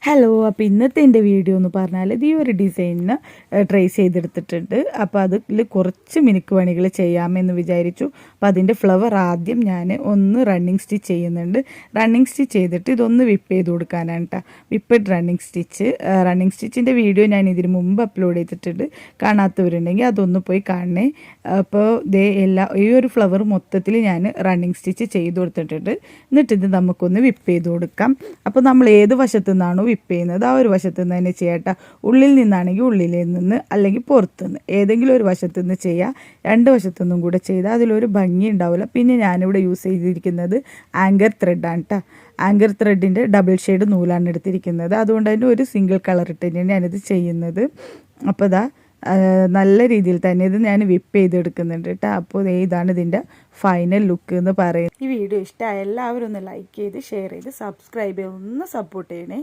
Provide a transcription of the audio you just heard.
Hello, അപ്പോൾ ഇന്നത്തെ എൻ്റെ വീഡിയോ എന്ന് പറഞ്ഞാൽ ഈ ഒരു ഡിസൈനിന് ട്രേസ് ചെയ്തെടുത്തിട്ടുണ്ട്. അപ്പോൾ അതിൽ കുറച്ച് മിനുക്ക് പണികൾ ചെയ്യാമെന്ന് വിചാരിച്ചു. അപ്പോൾ അതിൻ്റെ ഫ്ലവർ ആദ്യം ഞാൻ ഒന്ന് റണ്ണിങ് സ്റ്റിച്ച് ചെയ്യുന്നുണ്ട്. റണ്ണിങ് സ്റ്റിച്ച് ചെയ്തിട്ട് ഇതൊന്ന് വിപ്പ് ചെയ്ത് കൊടുക്കാനാണ് കേട്ടോ. വിപ്പഡ് റണ്ണിങ് സ്റ്റിച്ചിൻ്റെ വീഡിയോ ഞാൻ ഇതിന് മുമ്പ് അപ്ലോഡ് ചെയ്തിട്ടുണ്ട്. കാണാത്തവരുണ്ടെങ്കിൽ അതൊന്ന് പോയി കാണണേ. അപ്പോൾ ഈ ഒരു ഫ്ലവർ മൊത്തത്തിൽ ഞാൻ റണ്ണിങ് സ്റ്റിച്ച് ചെയ്ത് കൊടുത്തിട്ടുണ്ട്. എന്നിട്ട് നമുക്കൊന്ന് വിപ്പ് ചെയ്ത് കൊടുക്കാം. അപ്പോൾ നമ്മൾ ഏത് വശത്തു നിന്നാണോ വിപ്പ് ചെയ്യുന്നത് ആ ഒരു വശത്തു നിന്ന് തന്നെ ചെയ്യട്ടോ. ഉള്ളിൽ നിന്നാണെങ്കിൽ ഉള്ളിൽ നിന്ന്, അല്ലെങ്കിൽ പുറത്തുനിന്ന് ഏതെങ്കിലും ഒരു വശത്തു നിന്ന് ചെയ്യുക. രണ്ട് വശത്തുനിന്നും കൂടെ ചെയ്താൽ അതിലൊരു ഭംഗി ഉണ്ടാവില്ല. പിന്നെ ഞാനിവിടെ യൂസ് ചെയ്തിരിക്കുന്നത് ആങ്കർ ത്രെഡാണ് കേട്ടോ. ആങ്കർ ത്രെഡിൻ്റെ ഡബിൾ ഷെയ്ഡ് നൂലാണ് എടുത്തിരിക്കുന്നത്. അതുകൊണ്ട് തന്നെ ഒരു സിംഗിൾ കളർ ഇട്ട് തന്നെയാണ് ഞാനിത് ചെയ്യുന്നത്. അപ്പോൾ നല്ല രീതിയിൽ തന്നെ ഇത് ഞാൻ വിപ്പ് ചെയ്തെടുക്കുന്നുണ്ട് കേട്ടോ. അപ്പോൾ ഇതാണ് ഇതിൻ്റെ ഫൈനൽ ലുക്ക് എന്ന് പറയുന്നത്. ഈ വീഡിയോ ഇഷ്ടമായ എല്ലാവരും ഒന്ന് ലൈക്ക് ചെയ്ത് ഷെയർ ചെയ്ത് സബ്സ്ക്രൈബ് ചെയ്ത് ഒന്ന് സപ്പോർട്ട് ചെയ്യണേ.